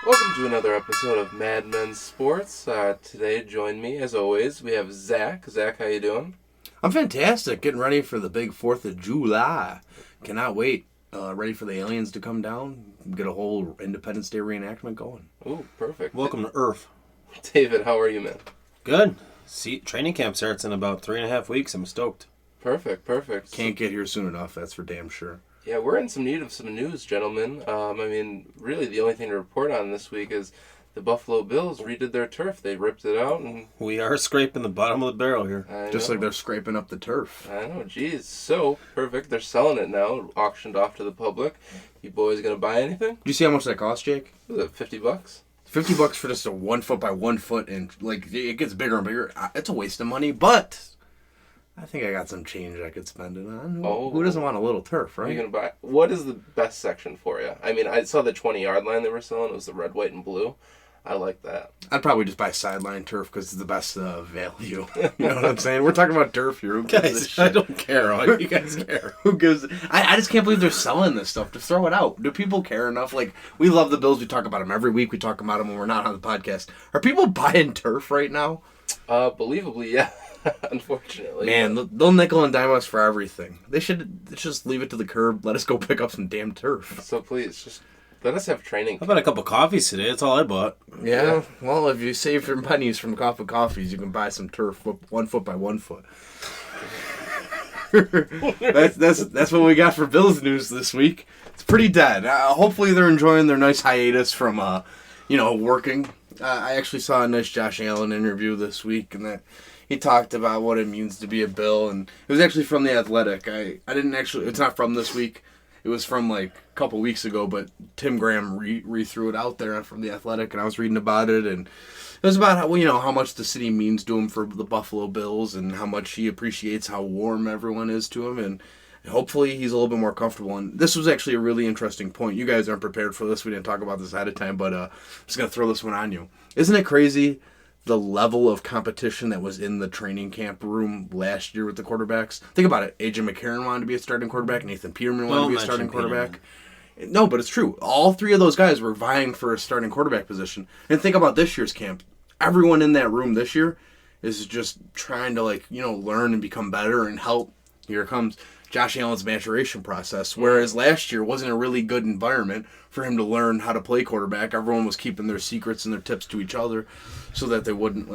Welcome to another episode of Mad Men Sports. Today, join me, as always, we have Zach. Zach, how you doing? I'm fantastic. Getting ready for the big 4th of July. Cannot wait. Ready for the aliens to come down. Get a whole Independence Day reenactment going. Ooh, perfect. Welcome to Earth. David, how are you, man? Good. See, training camp starts in about 3.5 weeks. I'm stoked. Perfect. Can't get here soon enough, that's for damn sure. Yeah, we're in some need of some news, gentlemen. Really the only thing to report on this week is the Buffalo Bills redid their turf. They ripped it out, and We are scraping the bottom of the barrel here. Just like they're scraping up the turf. I know, geez. So, perfect. They're selling it now, auctioned off to the public. You boys gonna buy anything? Do you see how much that cost, Jake? Was it $50? $50 for just a 1 foot by 1 foot, and like it gets bigger and bigger. It's a waste of money, but I think I got some change I could spend it on. Who doesn't want a little turf, Are right? you gonna buy? What is the best section for you? I mean, I saw the 20-yard line they were selling. It was the red, white, and blue. I like that. I'd probably just buy sideline turf because it's the best value. You know what I'm saying? We're talking about turf here. Who gives a Guys, shit? I don't care. All you guys care. Who gives? I just can't believe they're selling this stuff. To throw it out. Do people care enough? Like, we love the Bills. We talk about them every week. We talk about them when we're not on the podcast. Are people buying turf right now? Believably, yeah. Unfortunately. Man, they'll nickel and dime us for everything. They should just leave it to the curb. Let us go pick up some damn turf. So please, just let us have training. How about a couple coffees today? That's all I bought. Yeah. Well, if you save your pennies from coffees, you can buy some turf 1 foot by 1 foot. that's what we got for Bills news this week. It's pretty dead. Hopefully they're enjoying their nice hiatus from working. I actually saw a nice Josh Allen interview this week, and that he talked about what it means to be a Bill, and it was actually from The Athletic. I didn't actually. It's not from this week. It was from like a couple weeks ago, but Tim Graham re-threw it out there from The Athletic, and I was reading about it, and it was about how much the city means to him for the Buffalo Bills, and how much he appreciates how warm everyone is to him, and hopefully he's a little bit more comfortable. And this was actually a really interesting point. You guys aren't prepared for this. We didn't talk about this ahead of time, but I'm just going to throw this one on you. Isn't it crazy the level of competition that was in the training camp room last year with the quarterbacks? Think about it. AJ McCarron wanted to be a starting quarterback. Nathan Peterman wanted to be a starting quarterback. No, but it's true. All three of those guys were vying for a starting quarterback position. And think about this year's camp. Everyone in that room this year is just trying to learn and become better and help. Here comes Josh Allen's maturation process, whereas last year wasn't a really good environment for him to learn how to play quarterback. Everyone was keeping their secrets and their tips to each other so that they wouldn't,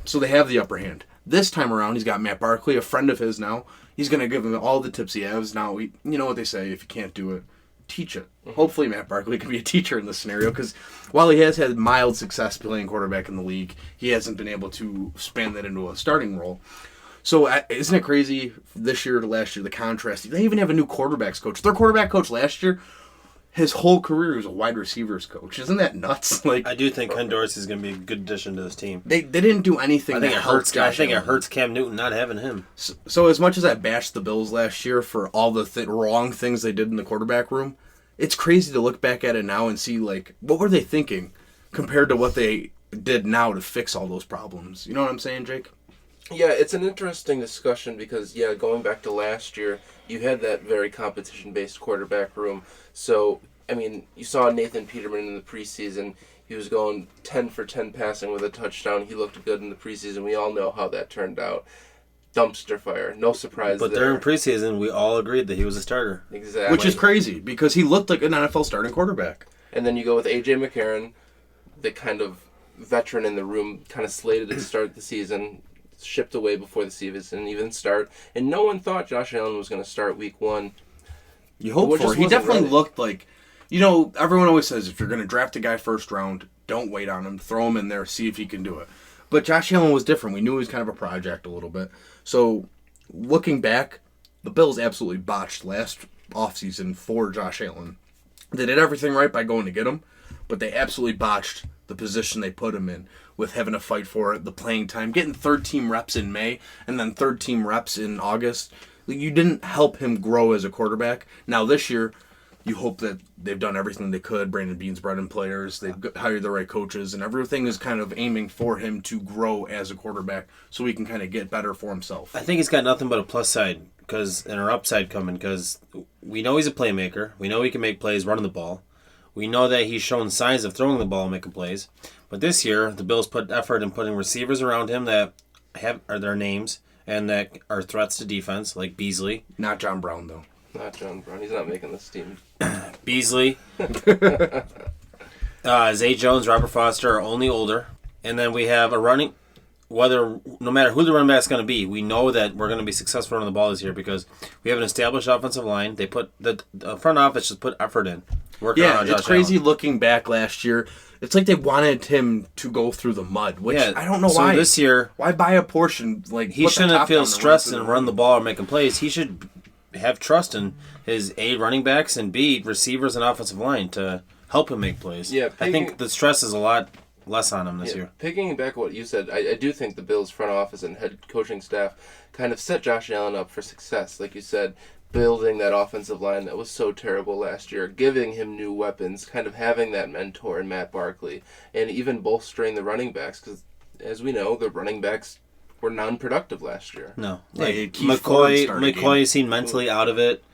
so they have the upper hand. This time around, he's got Matt Barkley, a friend of his now. He's going to give him all the tips he has. Now, you know what they say, if you can't do it, teach it. Hopefully Matt Barkley can be a teacher in this scenario, because while he has had mild success playing quarterback in the league, he hasn't been able to span that into a starting role. So isn't it crazy this year to last year, the contrast? They even have a new quarterbacks coach. Their quarterback coach last year, his whole career was a wide receivers coach. Isn't that nuts? I do think Ken Dorsey is going to be a good addition to this team. They didn't do anything. I think it hurts Cam Newton not having him. So as much as I bashed the Bills last year for all the wrong things they did in the quarterback room, it's crazy to look back at it now and see what were they thinking compared to what they did now to fix all those problems. You know what I'm saying, Jake? Yeah, it's an interesting discussion because, going back to last year, you had that very competition-based quarterback room. So, you saw Nathan Peterman in the preseason. He was going 10 for 10 passing with a touchdown. He looked good in the preseason. We all know how that turned out. Dumpster fire. No surprise there. But during preseason, we all agreed that he was a starter. Exactly. Which is crazy because he looked like an NFL starting quarterback. And then you go with A.J. McCarron, the kind of veteran in the room, kind of slated to start the season, shipped away before the season didn't even start, and no one thought Josh Allen was going to start week one. You hope for it. He definitely looked like, everyone always says if you're going to draft a guy first round, don't wait on him, throw him in there, see if he can do it. But Josh Allen was different. We knew he was kind of a project a little bit. So looking back, the Bills absolutely botched last offseason for Josh Allen. They did everything right by going to get him, but they absolutely botched the position they put him in with having to fight for it, the playing time, getting third-team reps in May and then third-team reps in August. You didn't help him grow as a quarterback. Now this year, you hope that they've done everything they could. Brandon Beane's brought in players. They've hired the right coaches, and everything is kind of aiming for him to grow as a quarterback so he can kind of get better for himself. I think he's got nothing but a plus side and our upside coming because we know he's a playmaker. We know he can make plays running the ball. We know that he's shown signs of throwing the ball and making plays. But this year, the Bills put effort in putting receivers around him that are their names and that are threats to defense, like Beasley. Not John Brown, though. Not John Brown. He's not making this team. Beasley. Zay Jones, Robert Foster are only older. And then we have a running... no matter who the running back's going to be, we know that we're going to be successful running the ball this year because we have an established offensive line. They put the front office just put effort in. Yeah, it's crazy looking back last year. It's like they wanted him to go through the mud, which I don't know why. So this year, why buy a portion? Like he shouldn't feel stressed and run the ball or making plays. He should have trust in his A, running backs, and B, receivers and offensive line to help him make plays. Yeah, I think the stress is a lot less on him this year. Picking back what you said, I do think the Bills' front office and head coaching staff kind of set Josh Allen up for success. Like you said, building that offensive line that was so terrible last year, giving him new weapons, kind of having that mentor in Matt Barkley, and even bolstering the running backs, because as we know, the running backs were non-productive last year. No. Like, McCoy seemed mentally out of it.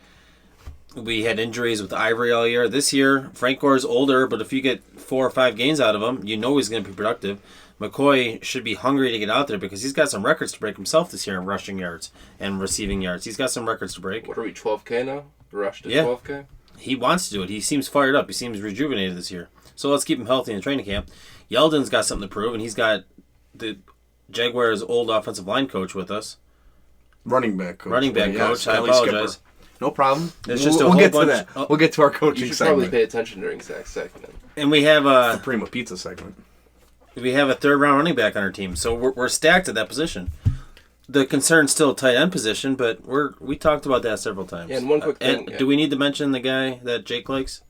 We had injuries with Ivory all year. This year, Frank Gore's older, but if you get 4 or 5 games out of him, you know he's going to be productive. McCoy should be hungry to get out there because he's got some records to break himself this year in rushing yards and receiving yards. He's got some records to break. What are we, 12K now? Rush to 12K? He wants to do it. He seems fired up. He seems rejuvenated this year. So let's keep him healthy in training camp. Yeldon's got something to prove, and he's got the Jaguars' old offensive line coach with us. Running back coach. I apologize. No problem. We'll get to that. We'll get to our coaching segment. You should probably pay attention during Zach's segment. And we have the Prima Pizza segment. We have a third-round running back on our team, so we're stacked at that position. The concern's still a tight end position, but we talked about that several times. Yeah, and one quick thing. Do we need to mention the guy that Jake likes?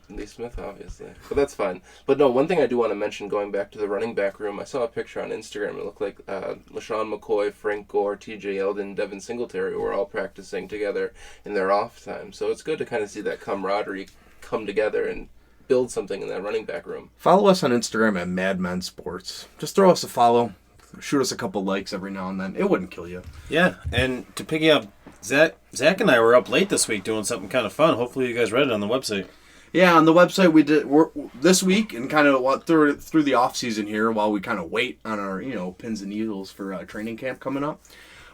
Lee Smith, obviously. But that's fine. But no, one thing I do want to mention, going back to the running back room, I saw a picture on Instagram. It looked like LaShawn McCoy, Frank Gore, TJ Yeldon, Devin Singletary were all practicing together in their off time. So it's good to kind of see that camaraderie come together and build something in that running back room. Follow us on Instagram at Madmen Sports. Just throw us a follow. Shoot us a couple likes every now and then. It wouldn't kill you. Yeah, and to pick you up, Zach and I were up late this week doing something kind of fun. Hopefully you guys read it on the website. Yeah, on the website we're this week and kind of through the off season here while we kind of wait on our pins and needles for training camp coming up.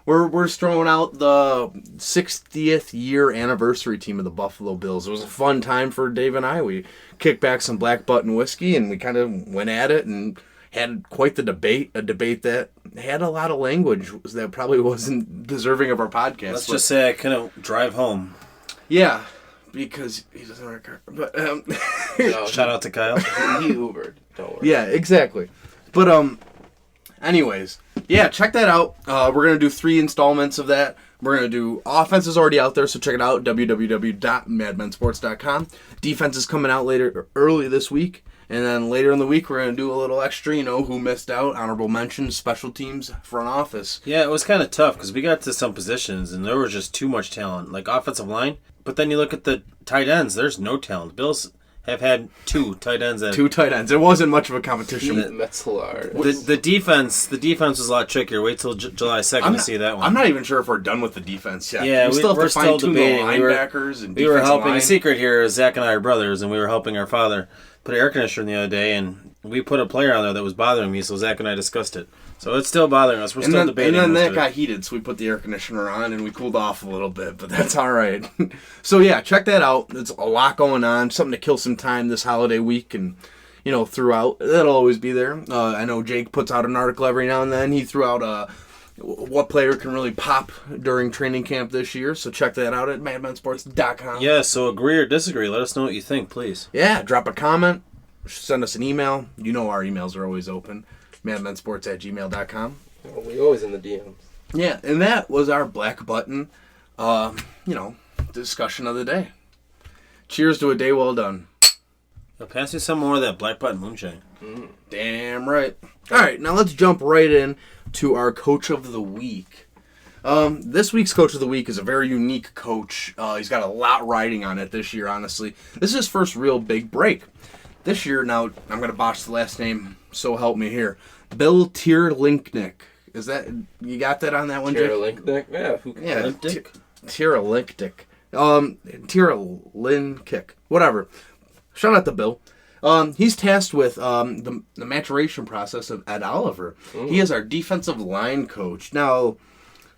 We're throwing out the 60th year anniversary team of the Buffalo Bills. It was a fun time for Dave and I. We kicked back some Black Button whiskey and we kind of went at it and had quite the debate. A debate that had a lot of language that probably wasn't deserving of our podcast. Let's just say I couldn't drive home. Yeah. Because he doesn't have a car. But, no, shout out to Kyle. He Ubered. Don't worry. Yeah, exactly. But, anyways, yeah, check that out. We're going to do 3 installments of that. We're going to do offense is already out there, so check it out, www.madmensports.com. Defense is coming out early this week. And then later in the week, we're going to do a little extra, who missed out, honorable mentions, special teams, front office. Yeah, it was kind of tough because we got to some positions and there was just too much talent, like offensive line. But then you look at the tight ends, there's no talent. The Bills have had 2 tight ends. 2 tight ends. It wasn't much of a competition. Metzler. The defense was a lot trickier. Wait till July 2nd to see that one. I'm not even sure if we're done with the defense yet. Yeah, we still have to still fine-tune the debating. linebackers and we were helping. line. The secret here is Zach and I are brothers, and we were helping our father put an air conditioner in the other day, and we put a player on there that was bothering me, so Zach and I discussed it. So it's still bothering us. We're still debating. And then that got heated, so we put the air conditioner on, and we cooled off a little bit, but that's all right. So, yeah, check that out. There's a lot going on, something to kill some time this holiday week, and, throughout. That'll always be there. I know Jake puts out an article every now and then. He threw out what player can really pop during training camp this year, so check that out at madmensports.com. Yeah, so agree or disagree. Let us know what you think, please. Yeah, drop a comment. Send us an email. Our emails are always open. madmensports@gmail.com. Well, we always in the DMs. Yeah, and that was our Black Button, discussion of the day. Cheers to a day well done. Now pass me some more of that Black Button moonshine. Damn right. All right, now let's jump right in to our Coach of the Week. This week's Coach of the Week is a very unique coach. He's got a lot riding on it this year, honestly. This is his first real big break. This year, now, I'm going to botch the last name, so help me here. Bill Tierlinknick. Is that, you got that on that one, Jake? Tierlinknick? Yeah. Tierlinknick. Tierlinknick. Whatever. shout out to Bill. He's tasked with the maturation process of Ed Oliver. He is our defensive line coach. Now,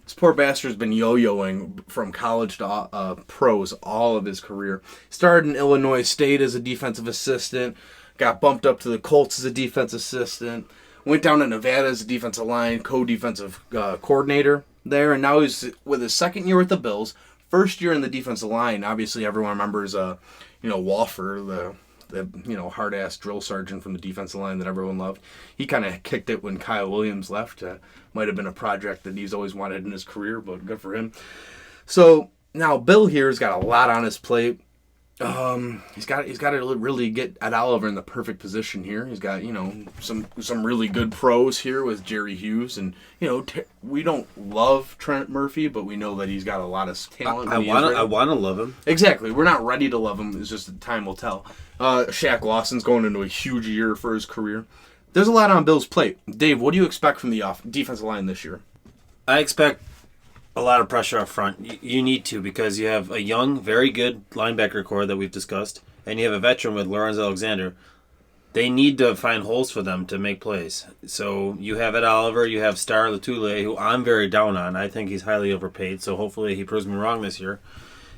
this poor bastard's been yo-yoing from college to pros all of his career. Started in Illinois State as a defensive assistant, got bumped up to the Colts as a defensive assistant, went down to Nevada as a defensive line, co-defensive coordinator there, and now he's with his second year with the Bills, first year in the defensive line. Obviously, everyone remembers, Walfer, the hard-ass drill sergeant from the defensive line that everyone loved. He kind of kicked it when Kyle Williams left. Might have been a project that he's always wanted in his career, but good for him. So now Bill here has got a lot on his plate. He's got to really get Ed Oliver in the perfect position here. He's got some really good pros here with Jerry Hughes, and we don't love Trent Murphy, but we know that he's got a lot of talent. I want to love him. Exactly, we're not ready to love him. It's just time will tell. Shaq Lawson's going into a huge year for his career. There's a lot on Bill's plate. Dave, what do you expect from the defensive line this year? I expect a lot of pressure up front. You need to, because you have a young, very good linebacker core that we've discussed, and you have a veteran with Lawrence Alexander. They need to find holes for them to make plays. So you have Ed Oliver, you have Star Latule, who I'm very down on. I think he's highly overpaid, so hopefully he proves me wrong this year.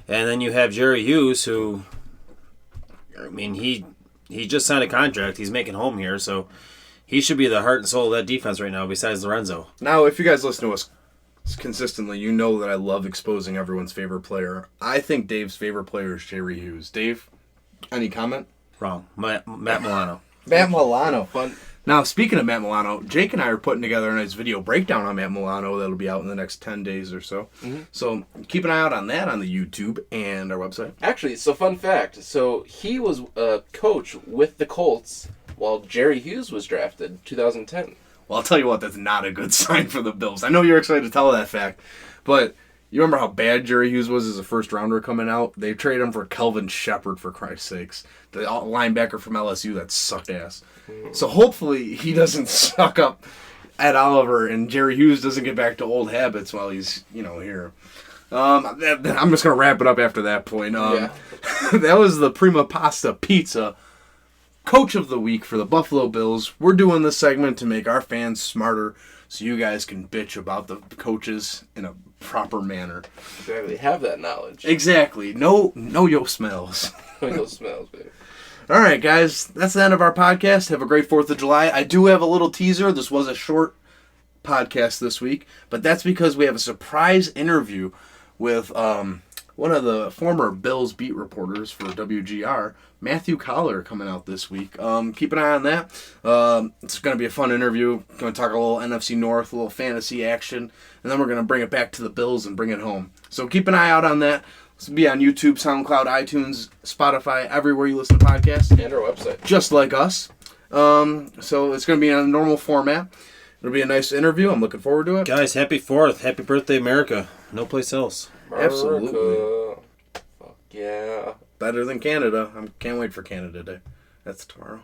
And then you have Jerry Hughes, who, he just signed a contract. He's making home here, so he should be the heart and soul of that defense right now, besides Lorenzo. Now, if you guys listen to us consistently, you know that I love exposing everyone's favorite player. I think Dave's favorite player is Jerry Hughes. Dave, any comment? Wrong. Matt Milano. Matt Milano. Fun. Now, speaking of Matt Milano, Jake and I are putting together a nice video breakdown on Matt Milano that'll be out in the next 10 days or so. Mm-hmm. So keep an eye out on that on the YouTube and our website. Actually, so fun fact. So he was a coach with the Colts while Jerry Hughes was drafted 2010. Well, I'll tell you what, that's not a good sign for the Bills. I know you're excited to tell that fact, but you remember how bad Jerry Hughes was as a first-rounder coming out? They traded him for Kelvin Shepard, for Christ's sakes. The linebacker from LSU that sucked ass. So hopefully he doesn't suck up Ed Oliver and Jerry Hughes doesn't get back to old habits while he's, here. I'm just going to wrap it up after that point. That was the Prima Pasta Pizza Coach of the Week for the Buffalo Bills. We're doing this segment to make our fans smarter so you guys can bitch about the coaches in a proper manner. Exactly. Have that knowledge. Exactly. Know your smells. Know your smells, baby. All right, guys. That's the end of our podcast. Have a great 4th of July. I do have a little teaser. This was a short podcast this week, but that's because we have a surprise interview with one of the former Bills beat reporters for WGR, Matthew Collar, coming out this week. Keep an eye on that. It's going to be a fun interview. Going to talk a little NFC North, a little fantasy action, and then we're going to bring it back to the Bills and bring it home. So keep an eye out on that. This will be on YouTube, SoundCloud, iTunes, Spotify, everywhere you listen to podcasts. And our website. Just like us. So it's going to be on a normal format. It'll be a nice interview. I'm looking forward to it. Guys, happy 4th. Happy birthday, America. No place else. Absolutely. Fuck yeah. Better than Canada. I can't wait for Canada Day. That's tomorrow.